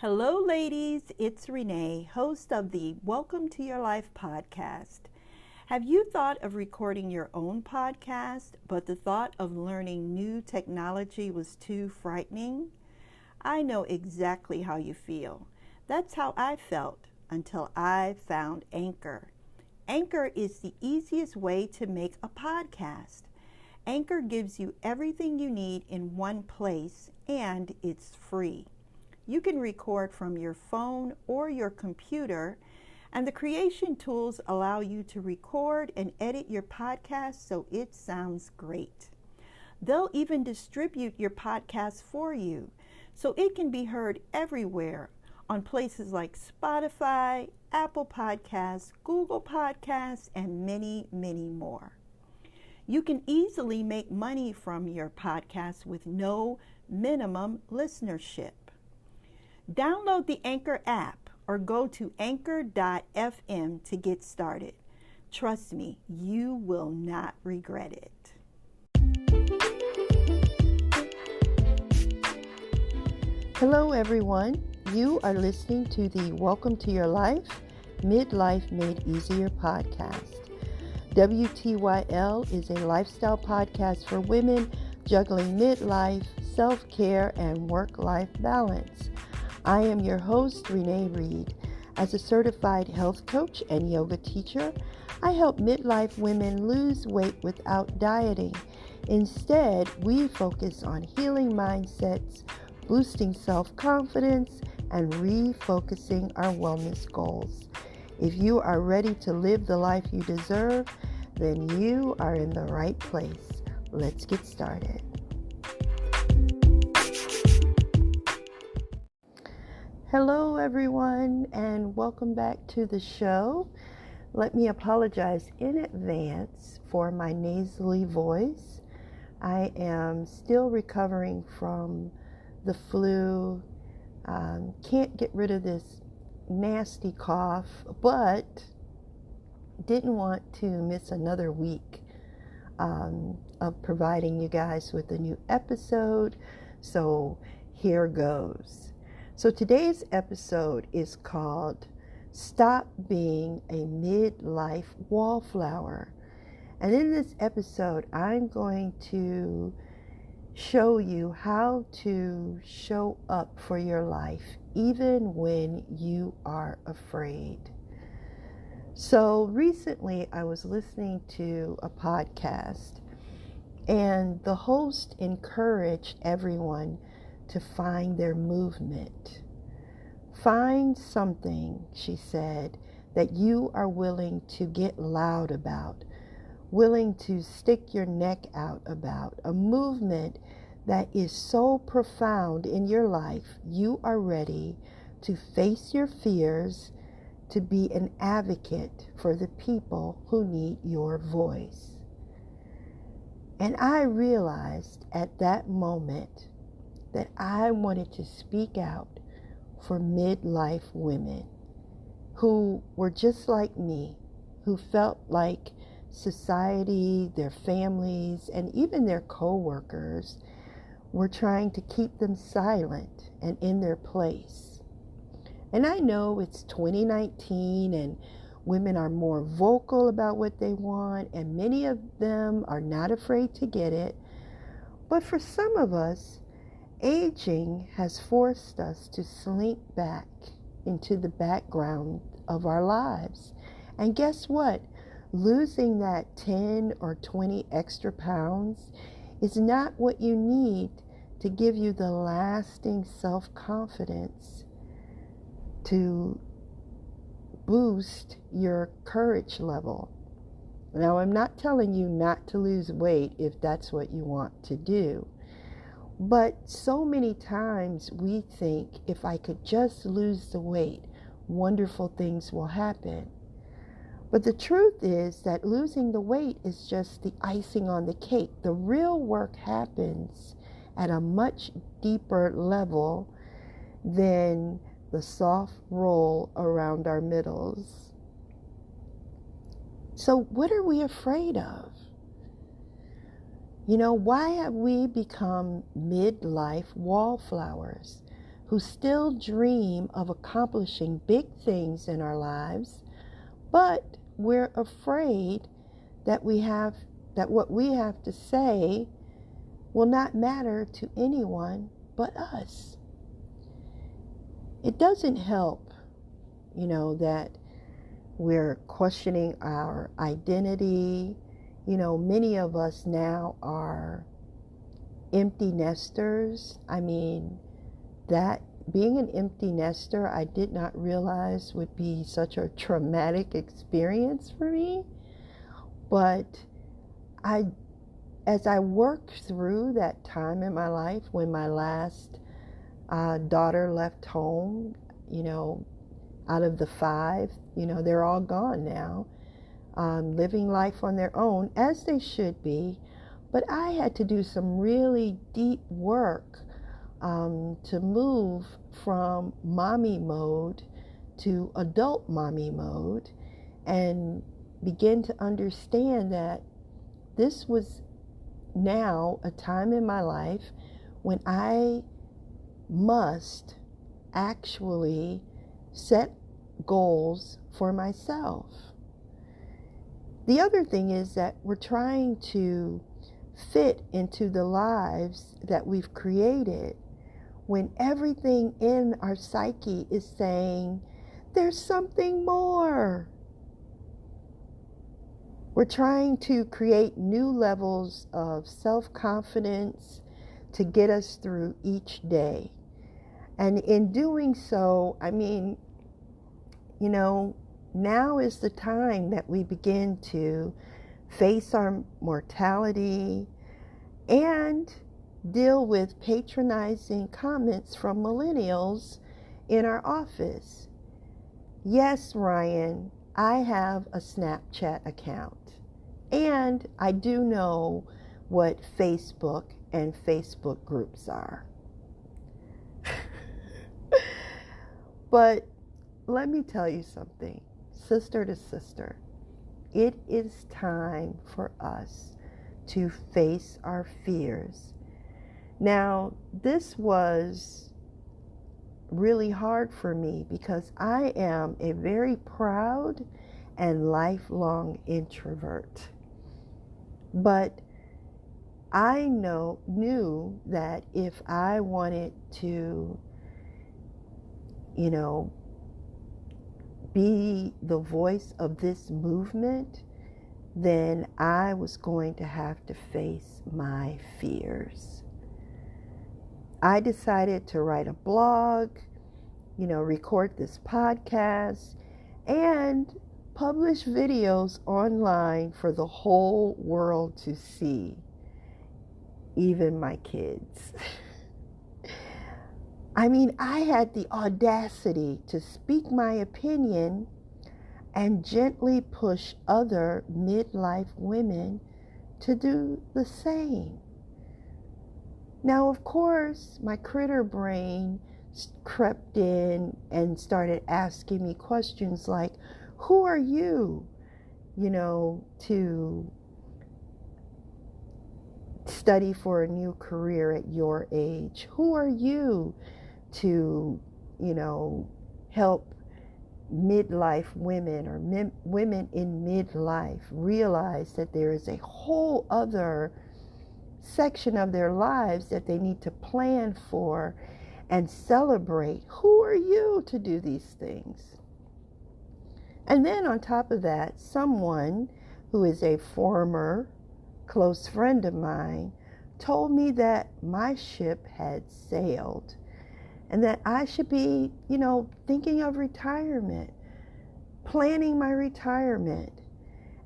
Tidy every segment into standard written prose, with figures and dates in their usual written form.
Hello, ladies. It's Renee, host of the Welcome to Your Life podcast. Have you thought of recording your own podcast, but the thought of learning new technology was too frightening? I know exactly how you feel. That's how I felt until I found Anchor. Anchor is the easiest way to make a podcast. Anchor gives you everything you need in one place, and it's free. You can record from your phone or your computer, and the creation tools allow you to record and edit your podcast so it sounds great. They'll even distribute your podcast for you so it can be heard everywhere on places like Spotify, Apple Podcasts, Google Podcasts, and many, many more. You can easily make money from your podcast with no minimum listenership. Download the Anchor app or go to anchor.fm to get started. Trust me, you will not regret it. Hello everyone, you are listening to the Welcome to Your Life, Midlife Made Easier podcast. WTYL is a lifestyle podcast for women juggling midlife, self-care, and work-life balance. I am your host, Renee Reed. As a certified health coach and yoga teacher, I help midlife women lose weight without dieting. Instead, we focus on healing mindsets, boosting self-confidence, and refocusing our wellness goals. If you are ready to live the life you deserve, then you are in the right place. Let's get started. Hello everyone, and welcome back to the show. Let me apologize in advance for my nasally voice. I am still recovering from the flu. Can't get rid of this nasty cough, but didn't want to miss another week of providing you guys with a new episode. So here goes. So today's episode is called Stop Being a Midlife Wallflower. And in this episode, I'm going to show you how to show up for your life even when you are afraid. So recently I was listening to a podcast, and the host encouraged everyone to find their movement. Find something, she said, that you are willing to get loud about, willing to stick your neck out about, a movement that is so profound in your life, you are ready to face your fears, to be an advocate for the people who need your voice. And I realized at that moment that I wanted to speak out for midlife women who were just like me, who felt like society, their families, and even their co-workers were trying to keep them silent and in their place. And I know it's 2019 and women are more vocal about what they want, and many of them are not afraid to get it. But for some of us, aging has forced us to slink back into the background of our lives. And guess what? Losing that 10 or 20 extra pounds is not what you need to give you the lasting self-confidence to boost your courage level. Now, I'm not telling you not to lose weight if that's what you want to do. But so many times we think if I could just lose the weight, wonderful things will happen. But the truth is that losing the weight is just the icing on the cake. The real work happens at a much deeper level than the soft roll around our middles. So what are we afraid of? You know, why have we become midlife wallflowers who still dream of accomplishing big things in our lives, but we're afraid that what we have to say will not matter to anyone but us. It doesn't help, that we're questioning our identity. Many of us now are empty nesters. That being an empty nester, I did not realize would be such a traumatic experience for me. But as I worked through that time in my life when my last daughter left home, out of the 5, they're all gone now, living life on their own, as they should be. But I had to do some really deep work to move from mommy mode to adult mommy mode and begin to understand that this was now a time in my life when I must actually set goals for myself. The other thing is that we're trying to fit into the lives that we've created when everything in our psyche is saying, there's something more. We're trying to create new levels of self-confidence to get us through each day. And in doing so, now is the time that we begin to face our mortality and deal with patronizing comments from millennials in our office. Yes, Ryan, I have a Snapchat account, and I do know what Facebook and Facebook groups are. But let me tell you something, sister to sister. It is time for us to face our fears. Now, this was really hard for me because I am a very proud and lifelong introvert. But I knew that if I wanted to, be the voice of this movement, then I was going to have to face my fears. I decided to write a blog, record this podcast, and publish videos online for the whole world to see, even my kids. I had the audacity to speak my opinion and gently push other midlife women to do the same. Now, of course, my critter brain crept in and started asking me questions like, who are you, to study for a new career at your age? Who are you to, help midlife women or women in midlife realize that there is a whole other section of their lives that they need to plan for and celebrate? Who are you to do these things? And then on top of that, someone who is a former close friend of mine told me that my ship had sailed and that I should be, thinking of retirement, planning my retirement,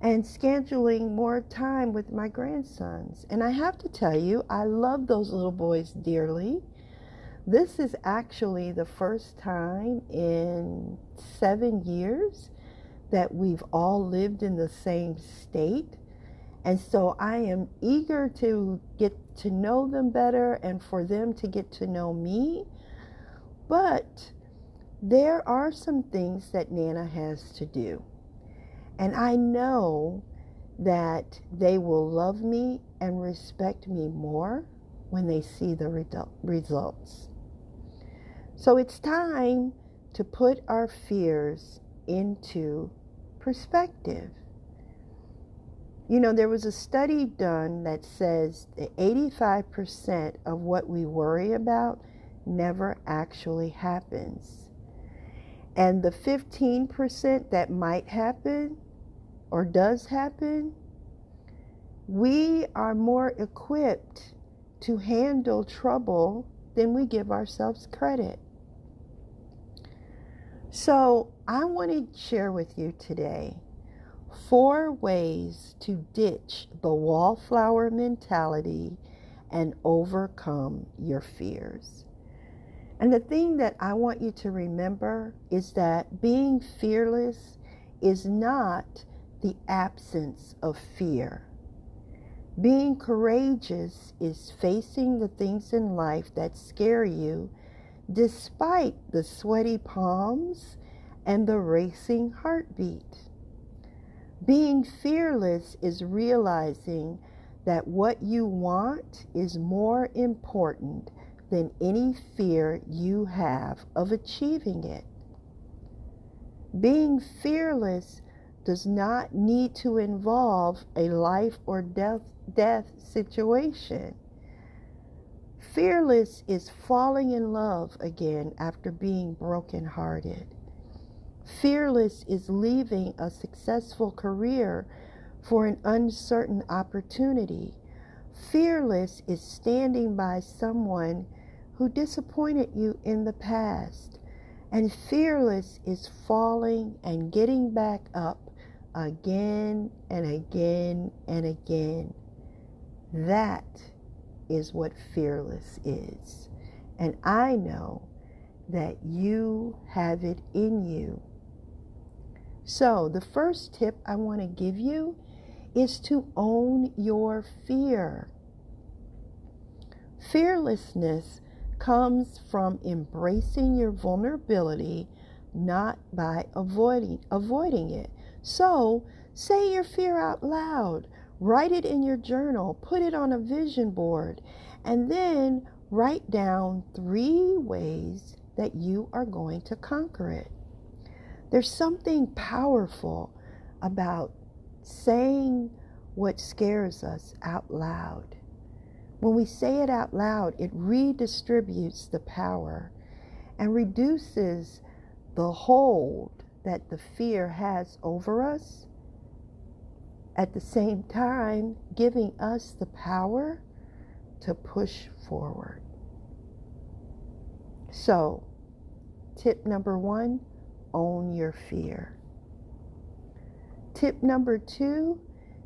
and scheduling more time with my grandsons. And I have to tell you, I love those little boys dearly. This is actually the first time in 7 years that we've all lived in the same state. And so I am eager to get to know them better and for them to get to know me. But there are some things that Nana has to do. And I know that they will love me and respect me more when they see the results. So it's time to put our fears into perspective. You know, there was a study done that says that 85% of what we worry about never actually happens. And the 15% that might happen or does happen, we are more equipped to handle trouble than we give ourselves credit. So I want to share with you today 4 ways to ditch the wallflower mentality and overcome your fears. And the thing that I want you to remember is that being fearless is not the absence of fear. Being courageous is facing the things in life that scare you despite the sweaty palms and the racing heartbeat. Being fearless is realizing that what you want is more important than any fear you have of achieving it. Being fearless does not need to involve a life or death situation. Fearless is falling in love again after being brokenhearted. Fearless is leaving a successful career for an uncertain opportunity. Fearless is standing by someone who disappointed you in the past. And fearless is falling and getting back up again and again and again. That is what fearless is. And I know that you have it in you. So the first tip I want to give you is to own your fear. Fearlessness comes from embracing your vulnerability, not by avoiding it. So say your fear out loud. Write it in your journal. Put it on a vision board. And then write down 3 ways that you are going to conquer it. There's something powerful about saying what scares us out loud. When we say it out loud, it redistributes the power and reduces the hold that the fear has over us, at the same time giving us the power to push forward. So, tip number 1, own your fear. Tip number 2,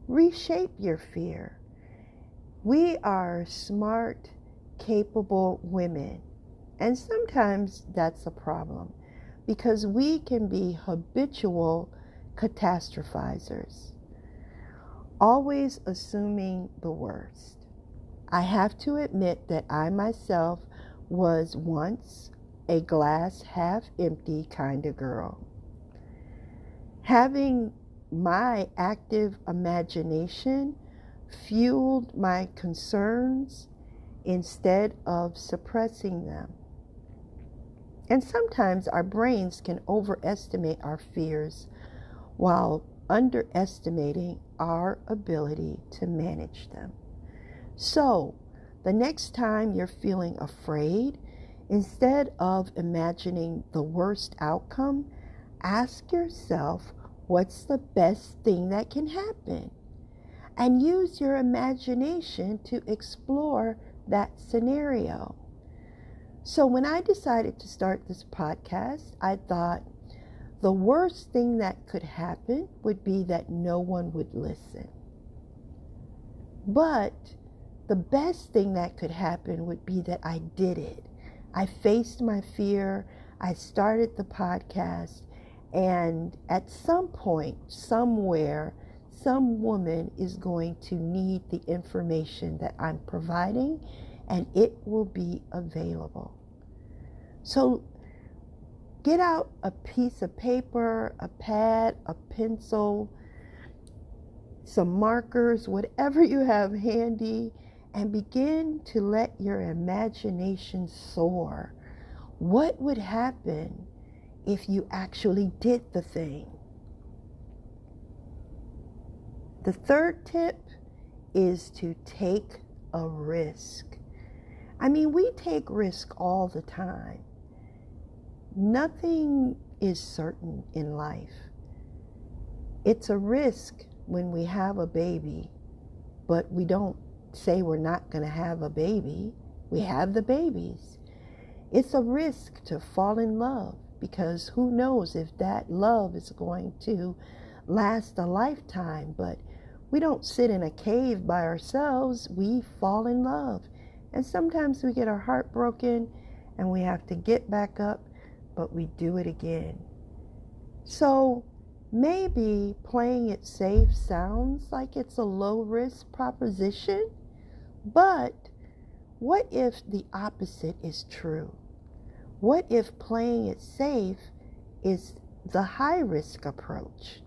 reshape your fear. We are smart, capable women, and sometimes that's a problem because we can be habitual catastrophizers, always assuming the worst. I have to admit that I myself was once a glass half empty kind of girl. Having my active imagination fueled my concerns instead of suppressing them. And sometimes our brains can overestimate our fears while underestimating our ability to manage them. So, the next time you're feeling afraid, instead of imagining the worst outcome, ask yourself, what's the best thing that can happen? And use your imagination to explore that scenario. So when I decided to start this podcast, I thought the worst thing that could happen would be that no one would listen. But the best thing that could happen would be that I did it. I faced my fear, I started the podcast, and at some point, somewhere, some woman is going to need the information that I'm providing, and it will be available. So get out a piece of paper, a pad, a pencil, some markers, whatever you have handy, and begin to let your imagination soar. What would happen if you actually did the thing? The third tip is to take a risk. I mean, we take risk all the time. Nothing is certain in life. It's a risk when we have a baby, but we don't say we're not going to have a baby. We have the babies. It's a risk to fall in love, because who knows if that love is going to last a lifetime. But we don't sit in a cave by ourselves. We fall in love. And sometimes we get our heart broken and we have to get back up, but we do it again. So maybe playing it safe sounds like it's a low-risk proposition, but what if the opposite is true? What if playing it safe is the high-risk approach?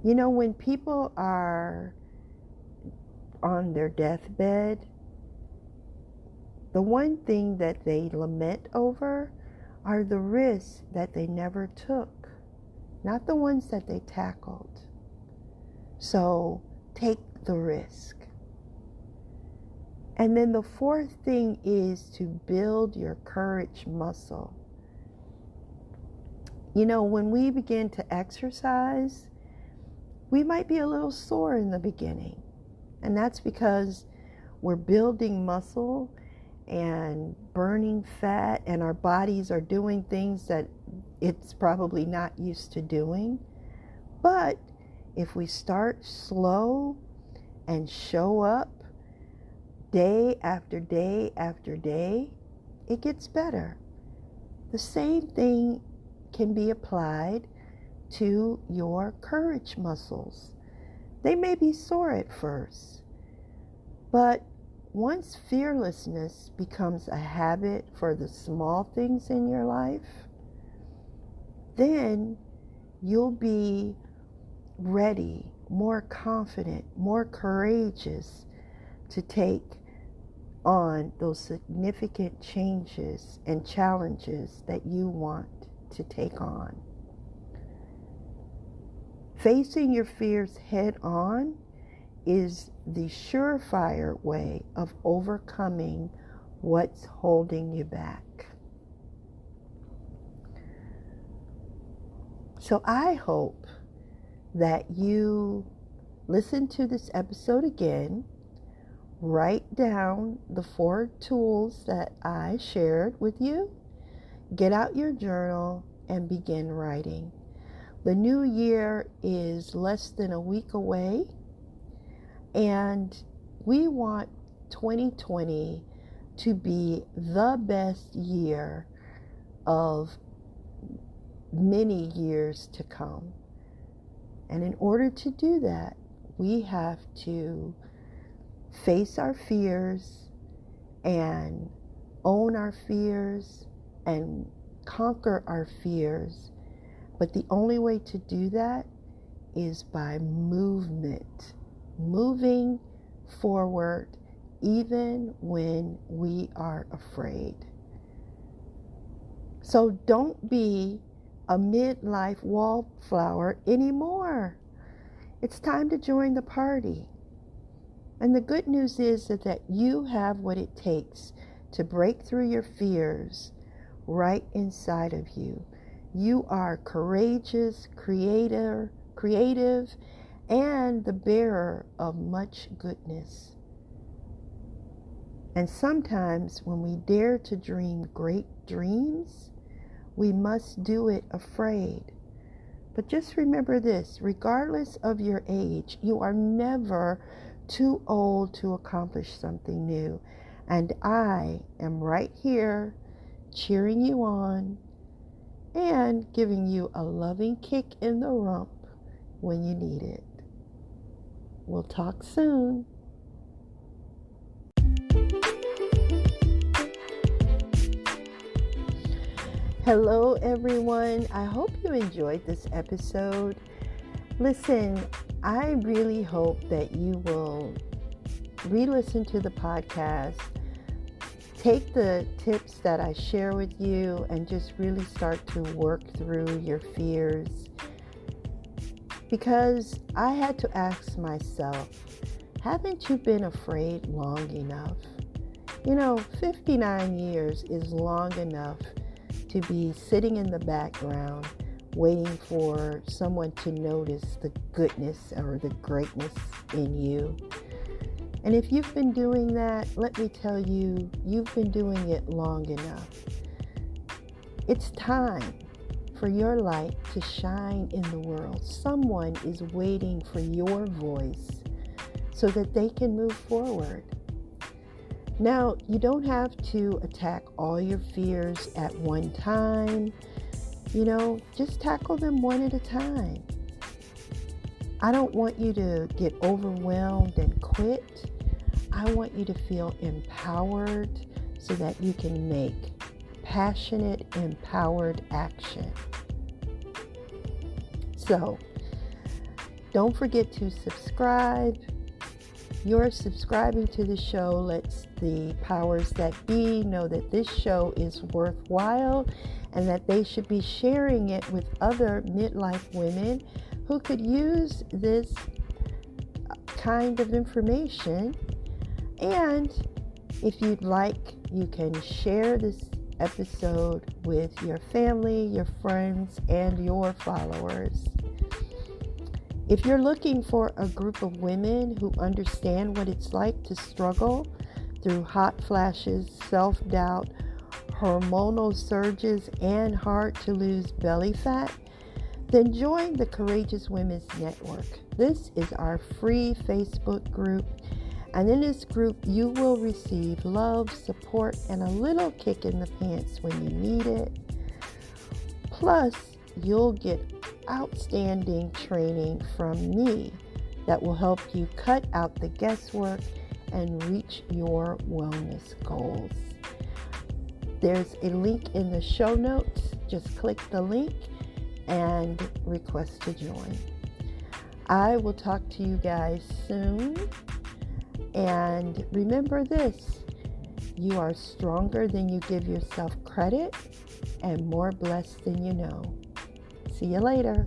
You know, when people are on their deathbed, the one thing that they lament over are the risks that they never took, not the ones that they tackled. So take the risk. And then the fourth thing is to build your courage muscle. You know, when we begin to exercise, we might be a little sore in the beginning. And that's because we're building muscle and burning fat, and our bodies are doing things that it's probably not used to doing. But if we start slow and show up day after day after day, it gets better. The same thing can be applied to your courage muscles. They may be sore at first, but once fearlessness becomes a habit for the small things in your life, then you'll be ready, more confident, more courageous to take on those significant changes and challenges that you want to take on. Facing your fears head on is the surefire way of overcoming what's holding you back. So I hope that you listen to this episode again, write down the 4 tools that I shared with you, get out your journal, and begin writing. The new year is less than a week away, and we want 2020 to be the best year of many years to come. And in order to do that, we have to face our fears and own our fears and conquer our fears. But the only way to do that is by movement, moving forward even when we are afraid. So don't be a midlife wallflower anymore. It's time to join the party. And the good news is that you have what it takes to break through your fears right inside of you. You are courageous, creative, and the bearer of much goodness. And sometimes when we dare to dream great dreams, we must do it afraid. But just remember this, regardless of your age, you are never too old to accomplish something new. And I am right here cheering you on and giving you a loving kick in the rump when you need it. We'll talk soon. Hello everyone, I hope you enjoyed this episode. Listen, I really hope that you will re-listen to the podcast, take the tips that I share with you and just really start to work through your fears. Because I had to ask myself, haven't you been afraid long enough? 59 years is long enough to be sitting in the background waiting for someone to notice the goodness or the greatness in you. And if you've been doing that, let me tell you, you've been doing it long enough. It's time for your light to shine in the world. Someone is waiting for your voice so that they can move forward. Now, you don't have to attack all your fears at one time. Just tackle them one at a time. I don't want you to get overwhelmed and quit. I want you to feel empowered so that you can make passionate, empowered action. So, don't forget to subscribe. Your subscribing to the show lets the powers that be know that this show is worthwhile and that they should be sharing it with other midlife women who could use this kind of information. And if you'd like, you can share this episode with your family, your friends, and your followers. If you're looking for a group of women who understand what it's like to struggle through hot flashes, self-doubt, hormonal surges, and hard-to-lose belly fat, then join the Courageous Women's Network. This is our free Facebook group, and in this group you will receive love, support, and a little kick in the pants when you need it. Plus, you'll get outstanding training from me that will help you cut out the guesswork and reach your wellness goals. There's a link in the show notes. Just click the link and request to join. I will talk to you guys soon. And remember this, you are stronger than you give yourself credit and more blessed than you know. See you later.